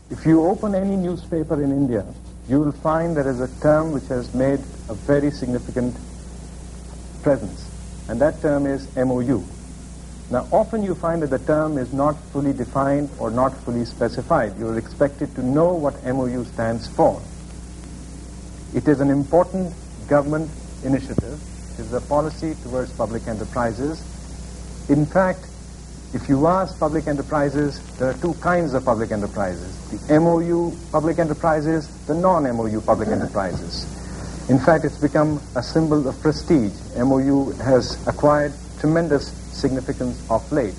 If you open any newspaper in India, you will find there is a term which has made a very significant presence, and that term is MOU. Now, often you find that the term is not fully defined or not fully specified. You are expected to know what MOU stands for. It is an important government initiative. It is a policy towards public enterprises. In fact, if you ask public enterprises, there are two kinds of public enterprises: the MOU public enterprises, the non-MOU public enterprises. In fact, it's become a symbol of prestige. MOU has acquired tremendous significance of late.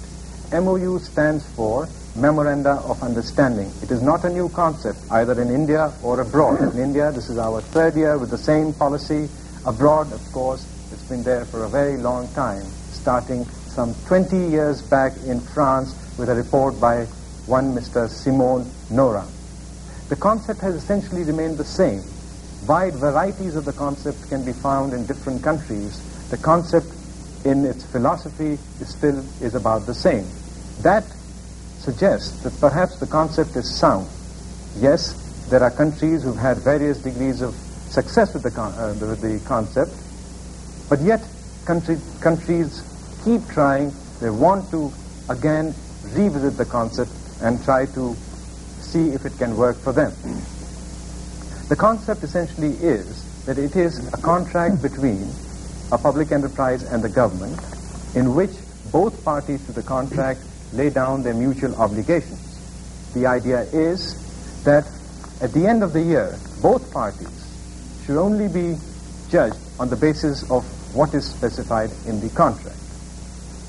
MOU stands for Memoranda of Understanding. It is not a new concept, either in India or abroad. In India, this is our third year with the same policy. Abroad, of course, it's been there for a very long time, starting some 20 years back in France with a report by one Mr. Simon Nora. The concept has essentially remained the same. Wide varieties of the concept can be found in different countries. The concept in its philosophy is about the same. That suggests that perhaps the concept is sound. Yes, there are countries who've had various degrees of success with the concept, but yet countries keep trying. They want to again revisit the concept and try to see if it can work for them. The concept essentially is that it is a contract between a public enterprise and the government in which both parties to the contract lay down their mutual obligations. The idea is that at the end of the year, both parties should only be judged on the basis of what is specified in the contract.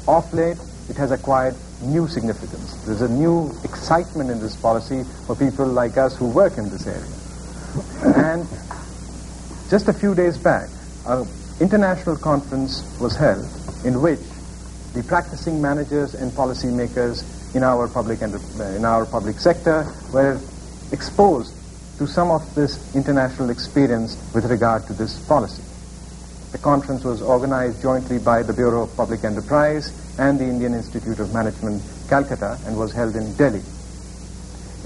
Of late, it has acquired new significance. There's a new excitement in this policy for people like us who work in this area. And just a few days back, an international conference was held in which the practicing managers and policymakers in our public sector were exposed to some of this international experience with regard to this policy. The conference was organized jointly by the Bureau of Public Enterprise and the Indian Institute of Management, Calcutta, and was held in Delhi.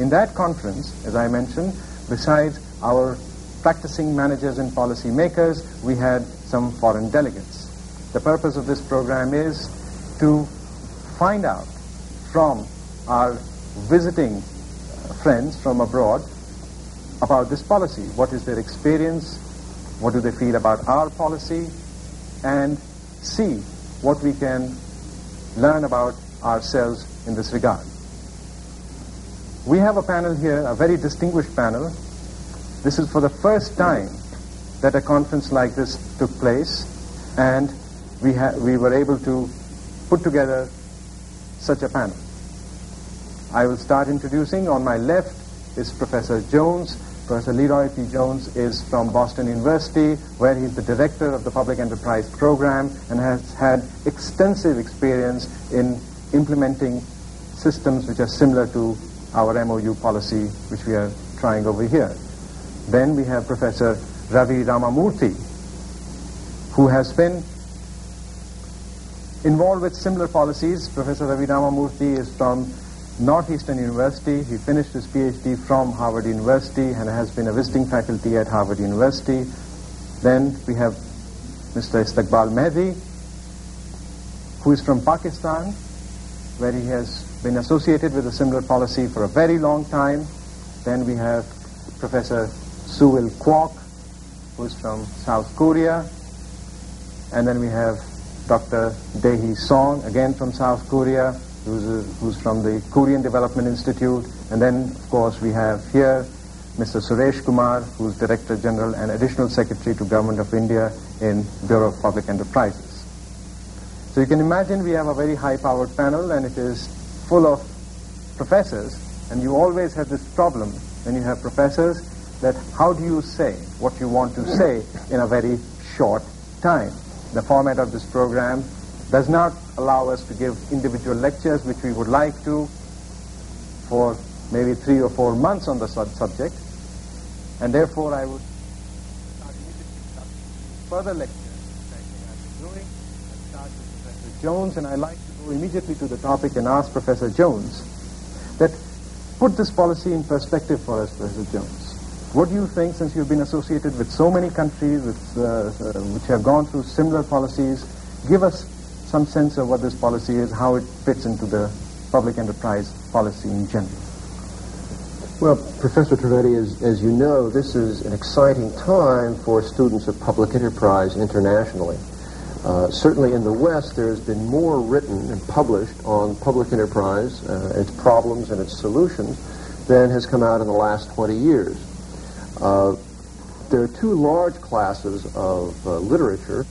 In that conference, as I mentioned, besides our practicing managers and policy makers, we had some foreign delegates. The purpose of this program is to find out from our visiting friends from abroad about this policy. What is their experience? What do they feel about our policy? And see what we can learn about ourselves in this regard. We have a panel here, a very distinguished panel. This is for the first time that a conference like this took place, and we were able to put together such a panel. I will start introducing. On my left is Professor Jones. Professor Leroy P. Jones is from Boston University, where he's the director of the Public Enterprise Program and has had extensive experience in implementing systems which are similar to our MOU policy, which we are trying over here. Then we have Professor Ravi Ramamurthy, who has been involved with similar policies. Professor Ravi Ramamurthy is from Northeastern University. He finished his PhD from Harvard University and has been a visiting faculty at Harvard University. Then we have Mr. Istiqbal Mehdi, who is from Pakistan, where he has been associated with a similar policy for a very long time. Then we have Professor Suil Kwok, who is from South Korea. And then we have Dr. Dae-hee Song, again from South Korea, who's from the Korean Development Institute. And then, of course, we have here Mr. Suresh Kumar, who's Director General and Additional Secretary to Government of India in Bureau of Public Enterprises. So you can imagine we have a very high-powered panel, and it is full of professors. And you always have this problem when you have professors, that how do you say what you want to say in a very short time? The format of this program does not allow us to give individual lectures, which we would like to, for maybe 3 or 4 months on the subject. And therefore, I would start immediately further lectures, which I think I've been doing. I'll start with Professor Jones, and I'd like to go immediately to the topic and ask Professor Jones that put this policy in perspective for us, Professor Jones. What do you think, since you've been associated with so many countries which have gone through similar policies? Give us some sense of what this policy is, how it fits into the public enterprise policy in general. Well, Professor Trivedi, as you know, this is an exciting time for students of public enterprise internationally. Certainly in the West, there has been more written and published on public enterprise, its problems and its solutions, than has come out in the last 20 years. There are two large classes of literature.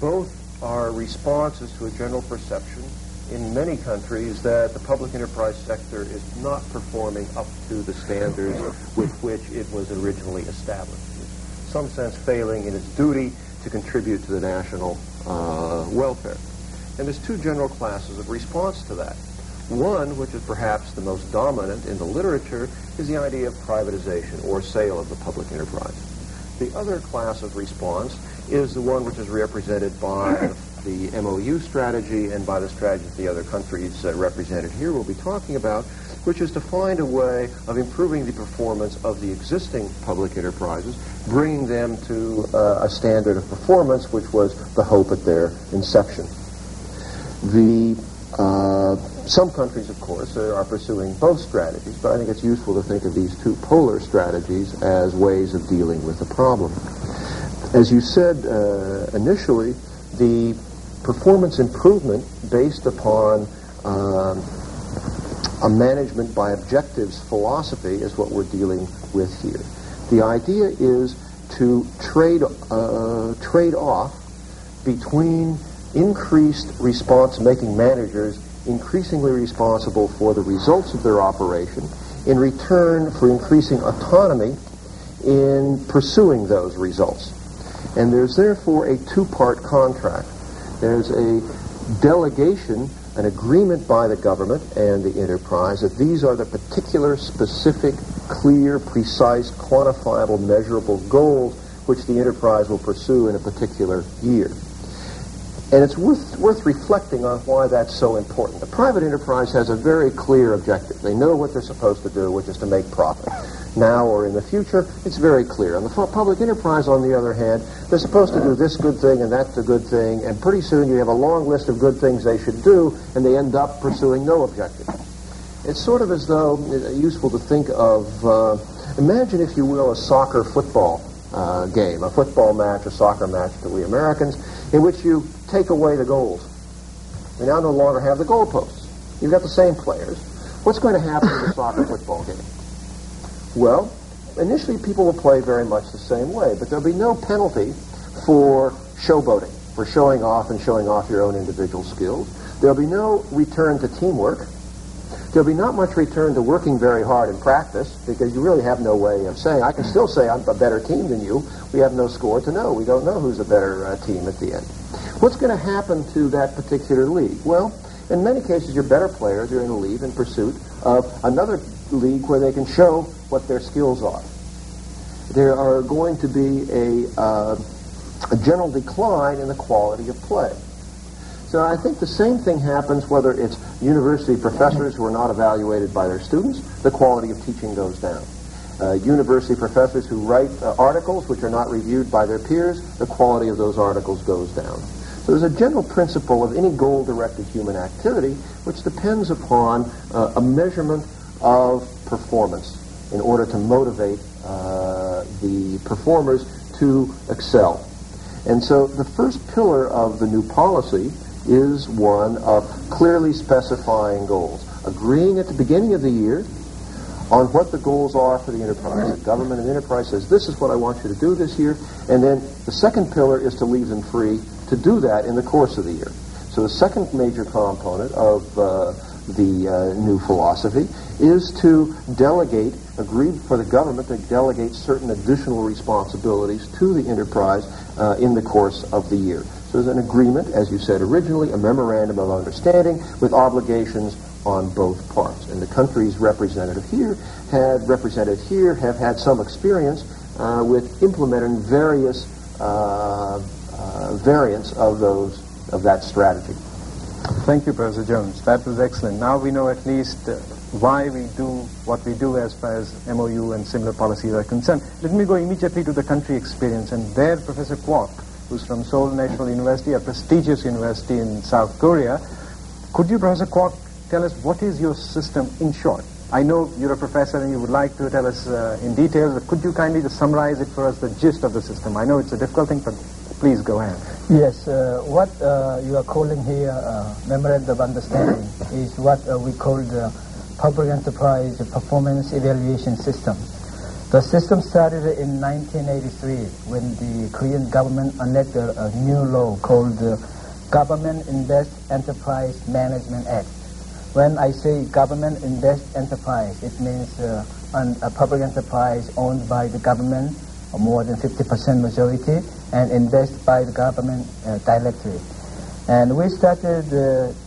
Both are responses to a general perception in many countries that the public enterprise sector is not performing up to the standards with which it was originally established. In some sense, failing in its duty to contribute to the national welfare. And there's two general classes of response to that. One, which is perhaps the most dominant in the literature, is the idea of privatization or sale of the public enterprise. The other class of response is the one which is represented by the MOU strategy and by the strategies the other countries represented here will be talking about, which is to find a way of improving the performance of the existing public enterprises, bringing them to a standard of performance which was the hope at their inception. Some countries, of course, are pursuing both strategies, but I think it's useful to think of these two polar strategies as ways of dealing with the problem. As you said initially, the performance improvement based upon a management by objectives philosophy is what we're dealing with here. The idea is to trade off between increased response-making managers increasingly responsible for the results of their operation in return for increasing autonomy in pursuing those results. And there's therefore a two-part contract. There's a delegation, an agreement by the government and the enterprise that these are the particular, specific, clear, precise, quantifiable, measurable goals which the enterprise will pursue in a particular year. And it's worth reflecting on why that's so important. The private enterprise has a very clear objective. They know what they're supposed to do, which is to make profit. Now or in the future, it's very clear. On the public enterprise, on the other hand, they're supposed to do this good thing and that's a good thing, and pretty soon you have a long list of good things they should do, and they end up pursuing no objective. It's sort of as though, useful to think of, imagine, if you will, a soccer-football game, a football match, a soccer match to we Americans, in which you take away the goals. We now no longer have the goalposts. You've got the same players. What's going to happen in a soccer football game? Well, initially people will play very much the same way, but there'll be no penalty for showboating, for showing off and showing off your own individual skills. There'll be no return to teamwork. There'll be not much return to working very hard in practice, because you really have no way of saying, I can still say I'm a better team than you. We have no score to know. We don't know who's a better team at the end. What's going to happen to that particular league? Well, in many cases, your better players are in a league in pursuit of another league where they can show what their skills are. There are going to be a general decline in the quality of play. So I think the same thing happens whether it's university professors who are not evaluated by their students. The quality of teaching goes down. University professors who write articles which are not reviewed by their peers, the quality of those articles goes down. So there's a general principle of any goal-directed human activity which depends upon a measurement of performance in order to motivate the performers to excel. And so the first pillar of the new policy is one of clearly specifying goals, agreeing at the beginning of the year on what the goals are for the enterprise. The government and the enterprise says, this is what I want you to do this year, and then the second pillar is to leave them free to do that in the course of the year. So the second major component of the new philosophy is to delegate, agree for the government to delegate certain additional responsibilities to the enterprise in the course of the year. So there's an agreement, as you said originally, a memorandum of understanding with obligations on both parts. And the countries represented here have had some experience with implementing various variants of that strategy. Thank you, Professor Jones. That was excellent. Now we know at least why we do what we do as far as MOU and similar policies are concerned. Let me go immediately to the country experience, and there Professor Kwok, who's from Seoul National University, a prestigious university in South Korea. Could you, Professor Kwok, tell us what is your system in short? I know you're a professor and you would like to tell us in detail, but could you kindly just summarize it for us, the gist of the system? I know it's a difficult thing, but please go ahead. Yes, what you are calling here Memorandum of Understanding is what we call the Public Enterprise Performance Evaluation System. The system started in 1983 when the Korean government enacted a new law called the Government Invest Enterprise Management Act. When I say government invest enterprise, it means a public enterprise owned by the government, more than 50% majority, and invest by the government directly. And we started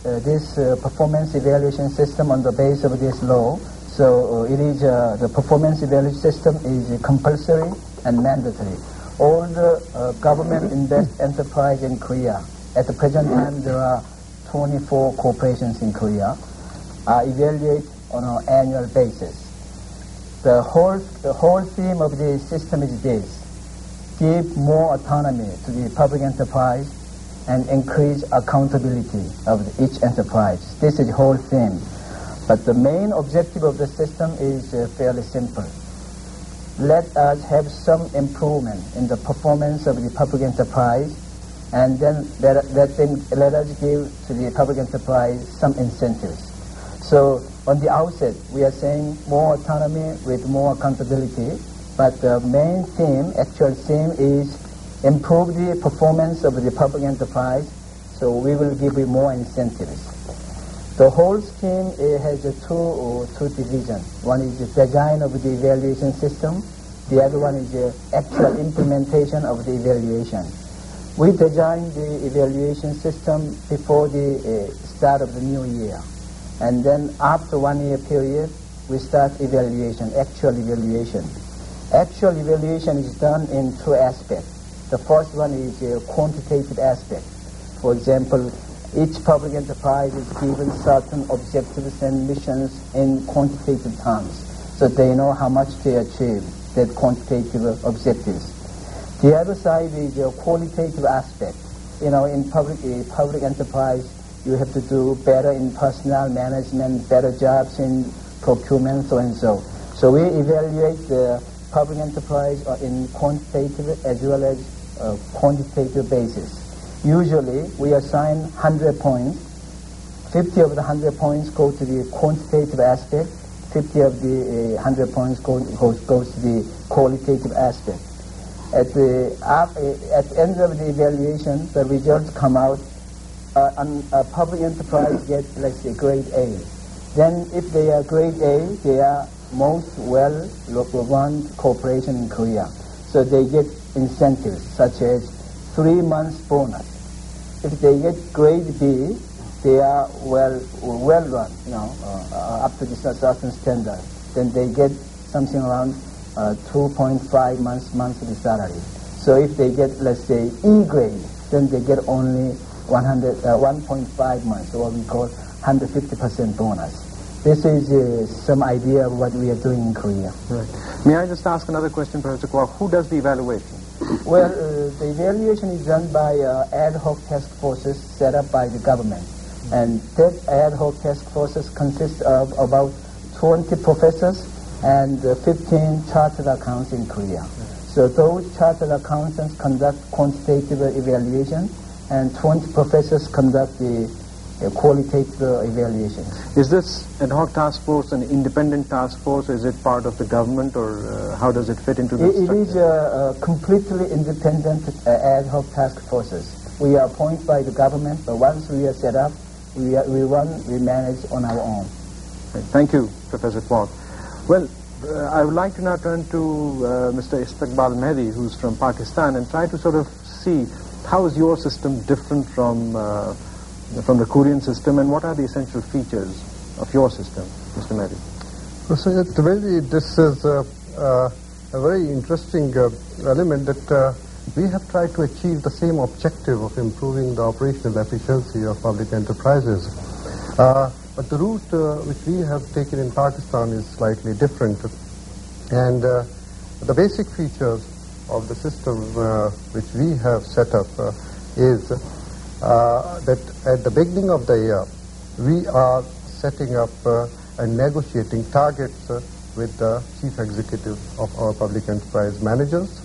this performance evaluation system on the base of this law. So it is the performance evaluation system is compulsory and mandatory. All the government invest enterprise in Korea, at the present time there are 24 corporations in Korea, are evaluated on an annual basis. The whole theme of the system is this: give more autonomy to the public enterprise and increase accountability of each enterprise. This is the whole theme. But the main objective of the system is fairly simple. Let us have some improvement in the performance of the public enterprise, and then let us give to the public enterprise some incentives. So on the outset, we are saying more autonomy with more accountability, but the main theme, actual theme, is improve the performance of the public enterprise, so we will give you more incentives. The whole scheme has two divisions. One is the design of the evaluation system. The other one is the actual implementation of the evaluation. We designed the evaluation system before the start of the new year. And then after 1 year period, we start evaluation, actual evaluation. Actual evaluation is done in two aspects. The first one is a quantitative aspect. For example, each public enterprise is given certain objectives and missions in quantitative terms, so they know how much they achieve, that quantitative objectives. The other side is a qualitative aspect. You know, in public enterprise, you have to do better in personnel management, better jobs in procurement, so and so. So we evaluate the public enterprise in quantitative as well as quantitative basis. Usually, we assign 100 points. 50 of the 100 points go to the quantitative aspect. 50 of the 100 points goes to the qualitative aspect. At the end of the evaluation, the results come out. A public enterprise gets, let's say, grade A. Then, if they are grade A, they are most well-run corporation in Korea. So they get incentives such as 3 months bonus. If they get grade B, they are well run, up to this certain standard. Then they get something around 2.5 months monthly salary. So if they get, let's say, E grade, then they get only 1.5 months, or what we call 150% bonus. This is some idea of what we are doing in Korea. Right. May I just ask another question, Professor Kwok? Who does the evaluation? Well, the evaluation is done by ad hoc task forces set up by the government. And that ad hoc task forces consist of about 20 professors and 15 chartered accountants in Korea. So those chartered accountants conduct quantitative evaluation, and 20 professors conduct the qualitative evaluation. Is this ad hoc task force an independent task force? Is it part of the government, or how does it fit into the structure? It is a completely independent ad hoc task forces. We are appointed by the government, but once we are set up, we manage on our own. Thank you, Professor Kwok. Well, I would like to now turn to Mr. Istiqbal Mehdi, who's from Pakistan, and try to sort of see how is your system different from the Korean system, and what are the essential features of your system, Mr. Mehdi? So this is a very interesting element that we have tried to achieve the same objective of improving the operational efficiency of public enterprises. but the route which we have taken in Pakistan is slightly different. And the basic features of the system which we have set up is that at the beginning of the year, we are setting up and negotiating targets with the chief executive of our public enterprise managers.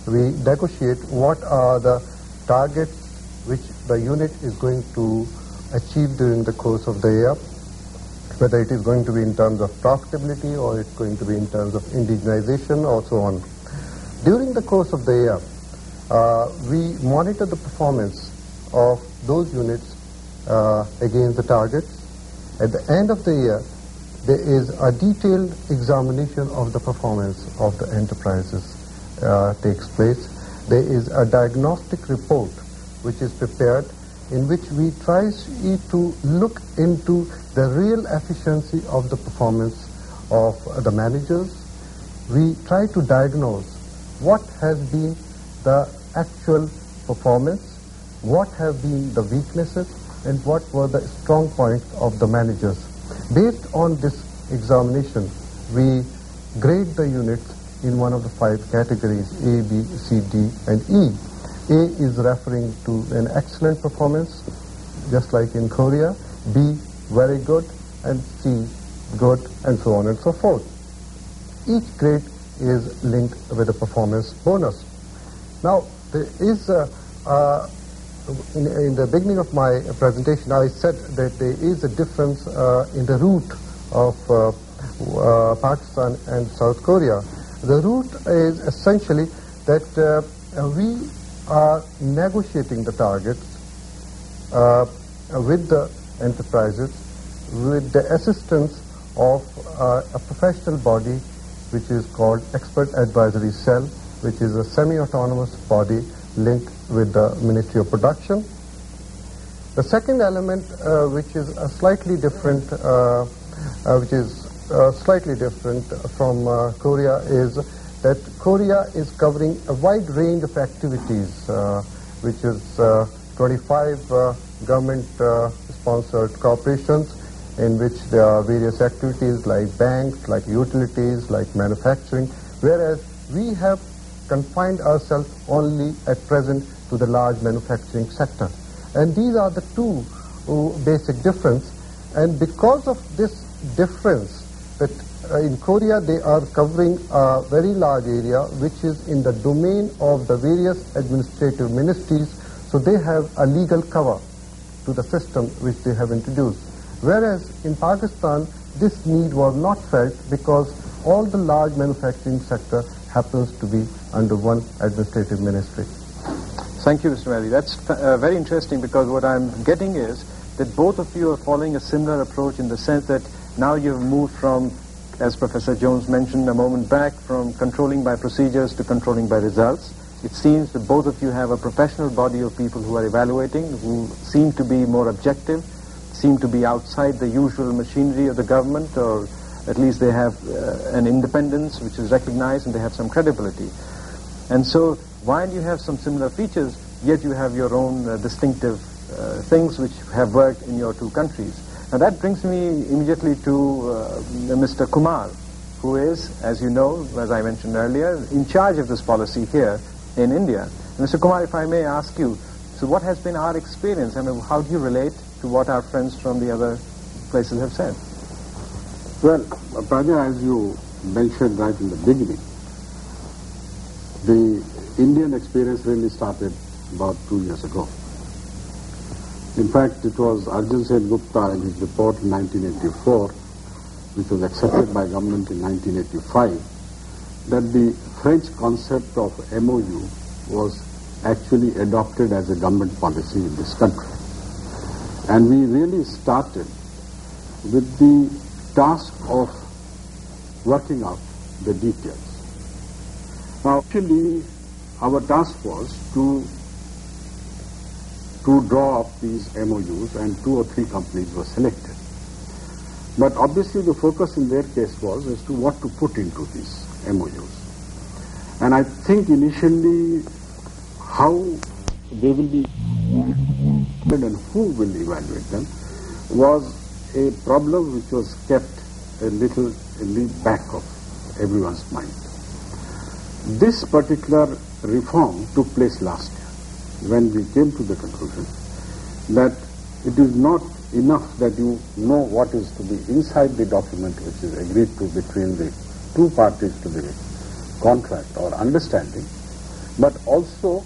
We negotiate what are the targets which the unit is going to achieve during the course of the year, whether it is going to be in terms of profitability or it's going to be in terms of indigenization or so on. During the course of the year, we monitor the performance of those units against the targets. At the end of the year, there is a detailed examination of the performance of the enterprises takes place. There is a diagnostic report which is prepared in which we try to look into the real efficiency of the performance of the managers. We try to diagnose what has been the actual performance, what have been the weaknesses, and what were the strong points of the managers. Based on this examination, we grade the units in one of the 5 categories, A, B, C, D, and E. A is referring to an excellent performance, just like in Korea, B, very good, and C, good, and so on and so forth. Each grade is linked with a performance bonus. Now, there is in the beginning of my presentation, I said that there is a difference in the route of Pakistan and South Korea. The route is essentially that we are negotiating the targets with the enterprises with the assistance of a professional body which is called Expert Advisory Cell, which is a semi-autonomous body linked with the Ministry of Production. The second element which is slightly different from Korea is that Korea is covering a wide range of activities, which is 25 government-sponsored corporations in which there are various activities like banks, like utilities, like manufacturing, whereas we have confined ourselves only at present to the large manufacturing sector. And these are the two basic difference. And because of this difference, that in Korea they are covering a very large area which is in the domain of the various administrative ministries, so they have a legal cover to the system which they have introduced. Whereas in Pakistan, this need was not felt because all the large manufacturing sector happens to be under one administrative ministry. Thank you, Mr. Mehdi. That's very interesting, because what I'm getting is that both of you are following a similar approach in the sense that now you've moved from, as Professor Jones mentioned a moment back, from controlling by procedures to controlling by results. It seems that both of you have a professional body of people who are evaluating, who seem to be more objective, seem to be outside the usual machinery of the government, or at least they have an independence which is recognized, and they have some credibility. And so while you have some similar features, yet you have your own distinctive things which have worked in your two countries. Now that brings me immediately to Mr. Kumar, who is, as you know, as I mentioned earlier, in charge of this policy here in India. And Mr. Kumar, if I may ask you, so what has been our experience? I mean, how do you relate to what our friends from the other places have said? Well, Praja, as you mentioned right in the beginning, the Indian experience really started about 2 years ago. In fact, it was Arjun Sen Gupta in his report in 1984, which was accepted by government in 1985, that the French concept of MOU was actually adopted as a government policy in this country. And we really started with the task of working out the details. Now, actually, our task was to draw up these MOUs, and 2 or 3 companies were selected. But obviously the focus in their case was as to what to put into these MOUs. And I think initially how they will be and who will evaluate them was a problem which was kept a little in the back of everyone's mind. This particular reform took place last year when we came to the conclusion that it is not enough that you know what is to be inside the document which is agreed to between the two parties to the contract or understanding, but also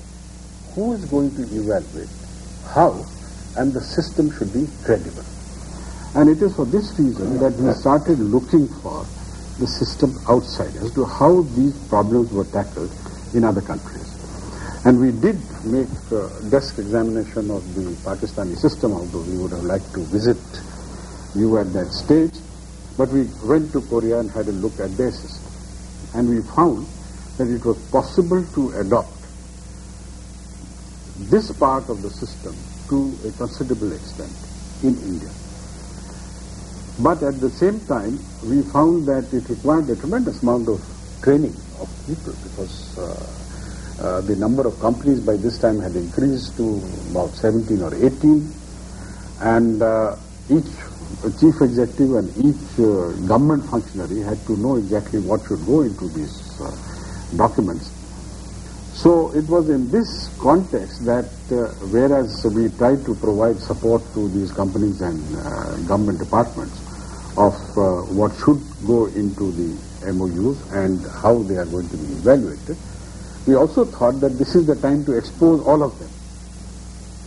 who is going to evaluate, how, and the system should be credible. And it is for this reason that we started looking for the system outside as to how these problems were tackled in other countries. And we did make a desk examination of the Pakistani system, although we would have liked to visit you at that stage. But we went to Korea and had a look at their system. And we found that it was possible to adopt this part of the system to a considerable extent in India. But at the same time, we found that it required a tremendous amount of training of people because the number of companies by this time had increased to about 17 or 18, and each chief executive and each government functionary had to know exactly what should go into these documents. So it was in this context that whereas we tried to provide support to these companies and government departments of what should go into the MOUs and how they are going to be evaluated, we also thought that this is the time to expose all of them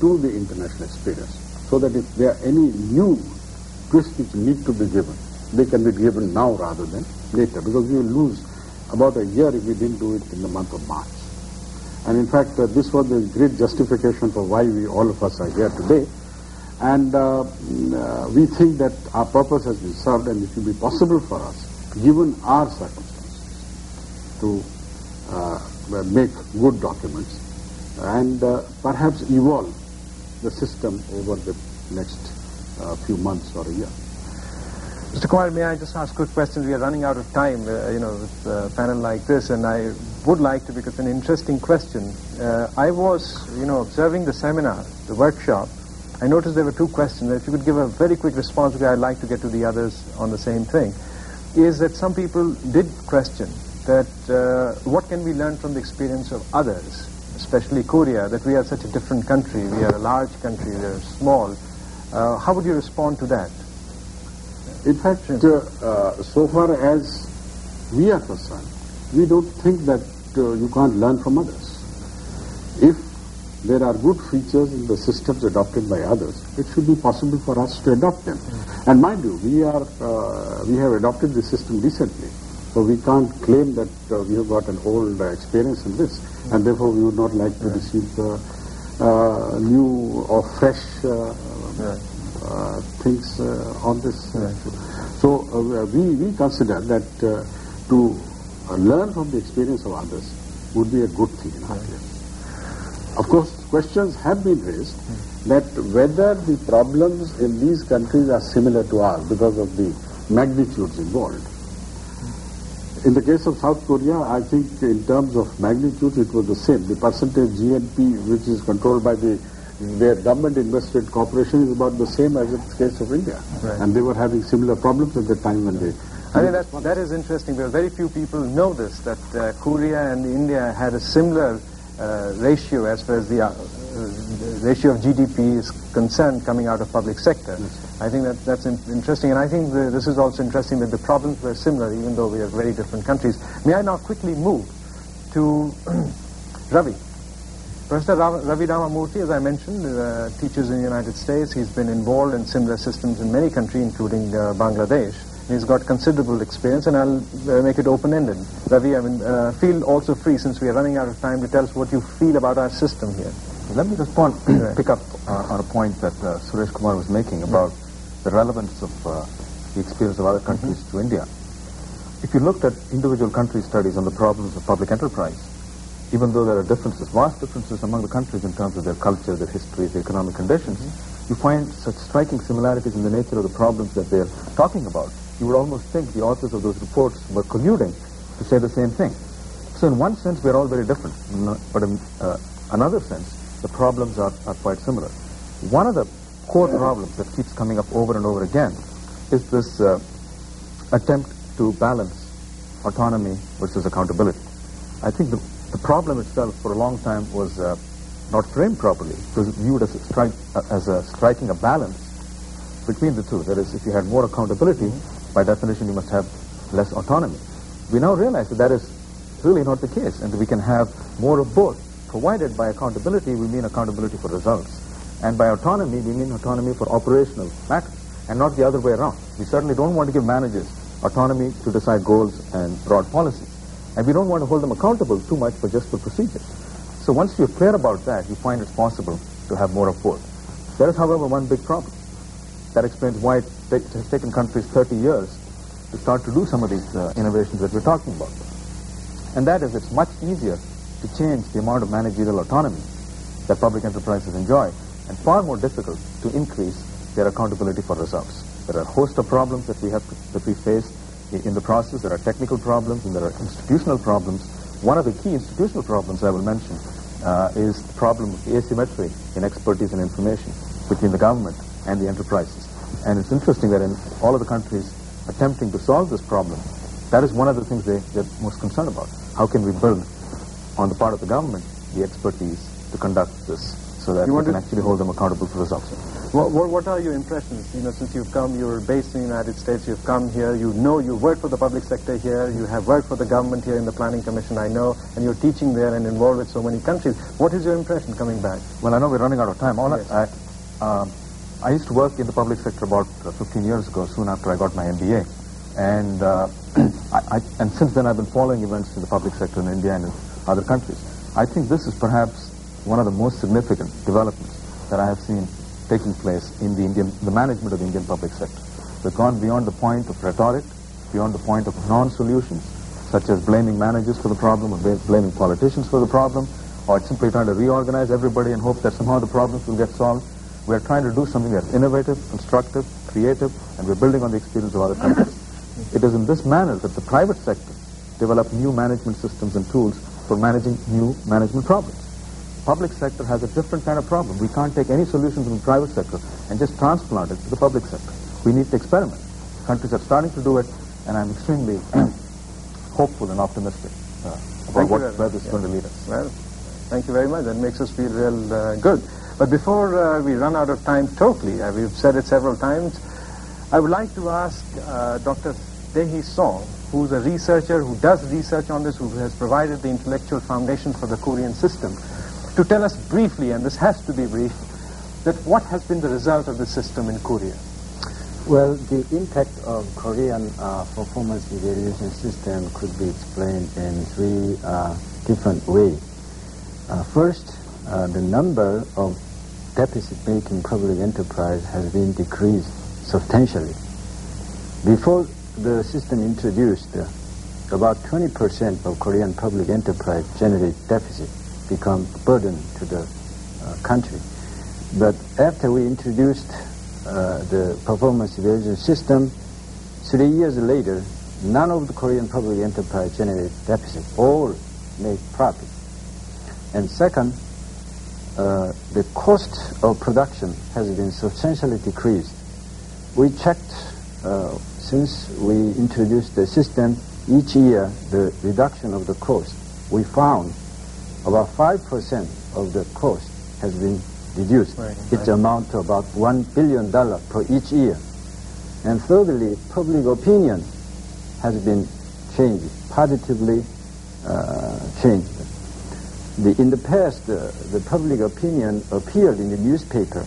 to the international experience, so that if there are any new twists which need to be given, they can be given now rather than later, because we will lose about a year if we didn't do it in the month of March. And in fact, this was the great justification for why all of us are here today. And we think that our purpose has been served, and it will be possible for us, given our circumstances, to make good documents and perhaps evolve the system over the next few months or a year. Mr. Kumar, may I just ask quick questions? We are running out of time, with a panel like this, and I would like to, because it's an interesting question. I was, observing the seminar, the workshop. I noticed there were two questions. If you could give a very quick response, because I'd like to get to the others on the same thing, is that some people did question that what can we learn from the experience of others, especially Korea, that we are such a different country, we are a large country, we are small. How would you respond to that? In fact, so far as we are concerned, we don't think that you can't learn from others. If there are good features in the systems adopted by others, it should be possible for us to adopt them. And mind you, we have adopted the system recently, so we can't claim that we have got an old experience in this, and therefore we would not like to receive new or fresh things on this. So we consider that to learn from the experience of others would be a good thing in our case. Of course, questions have been raised that whether the problems in these countries are similar to ours because of the magnitudes involved. In the case of South Korea, I think in terms of magnitudes it was the same. The percentage GNP which is controlled by their government-invested corporation is about the same as in the case of India. Right. And they were having similar problems at the time when they... I think that is interesting, because very few people know this, that Korea and India had a similar ratio as far as the ratio of GDP is concerned coming out of public sector. Yes. I think that's interesting, and I think this is also interesting that the problems were similar even though we are very different countries. May I now quickly move to Ravi. Professor Ravi Ramamurthy, as I mentioned, teaches in the United States. He's been involved in similar systems in many countries, including Bangladesh. He's got considerable experience, and I'll make it open-ended. Ravi, feel also free, since we are running out of time, to tell us what you feel about our system here. Let me respond, pick up on a point that Suresh Kumar was making about the relevance of the experience of other countries to India. If you looked at individual country studies on the problems of public enterprise, even though there are differences, vast differences among the countries in terms of their culture, their history, their economic conditions, you find such striking similarities in the nature of the problems that they're talking about. You would almost think the authors of those reports were colluding to say the same thing. So in one sense, we're all very different, but in another sense, the problems are quite similar. One of the core problems that keeps coming up over and over again is this attempt to balance autonomy versus accountability. I think the problem itself for a long time was not framed properly. It was viewed as striking a balance between the two. That is, if you had more accountability, by definition you must have less autonomy. We now realize that that is really not the case, and that we can have more of both. Provided by accountability, we mean accountability for results. And by autonomy, we mean autonomy for operational matters, and not the other way around. We certainly don't want to give managers autonomy to decide goals and broad policies. And we don't want to hold them accountable too much for procedures. So once you're clear about that, you find it's possible to have more of both. There is, however, one big problem. That explains why it has taken countries 30 years to start to do some of these innovations that we're talking about. And that is, it's much easier to change the amount of managerial autonomy that public enterprises enjoy, and far more difficult to increase their accountability for results. There are a host of problems that we face in the process. There are technical problems and there are institutional problems. One of the key institutional problems I will mention is the problem of asymmetry in expertise and information between the government and the enterprises. And it's interesting that in all of the countries attempting to solve this problem, that is one of the things they're most concerned about. How can we build, on the part of the government, the expertise to conduct this so that we can actually hold them accountable for results? What are your impressions? Since you've come, you're based in the United States, you've come here, you work for the public sector here, you have worked for the government here in the Planning Commission, I know, and you're teaching there and involved with so many countries. What is your impression coming back? Well, I know we're running out of time. Yes. I used to work in the public sector about 15 years ago, soon after I got my MBA. And and since then I've been following events in the public sector in India and in other countries. I think this is perhaps one of the most significant developments that I have seen taking place in the management of the Indian public sector. We've gone beyond the point of rhetoric, beyond the point of non-solutions, such as blaming managers for the problem, or blaming politicians for the problem, or simply trying to reorganize everybody and hope that somehow the problems will get solved. We're trying to do something that's innovative, constructive, creative, and we're building on the experience of other countries. It is in this manner that the private sector develop new management systems and tools for managing new management problems. The public sector has a different kind of problem. We can't take any solutions in the private sector and just transplant it to the public sector. We need to experiment. Countries are starting to do it, and I'm extremely hopeful and optimistic about where this is going to lead us. Well, thank you very much. That makes us feel real good. But before we run out of time totally, we've said it several times, I would like to ask Dr. Dehi Song, who's a researcher, who does research on this, who has provided the intellectual foundation for the Korean system, to tell us briefly, and this has to be brief, that what has been the result of the system in Korea? Well, the impact of Korean performance evaluation system could be explained in three different ways. First, the number of deficit-making public enterprise has been decreased substantially. Before the system introduced, about 20% of Korean public enterprise generate deficit, become a burden to the country. But after we introduced the performance evaluation system, 3 years later, none of the Korean public enterprise generate deficit. All make profit. And second, the cost of production has been substantially decreased. We checked since we introduced the system, each year the reduction of the cost. We found about 5% of the cost has been reduced. It's amount to about $1 billion per each year. And thirdly, public opinion has been changed, positively changed. In the past, the public opinion appeared in the newspaper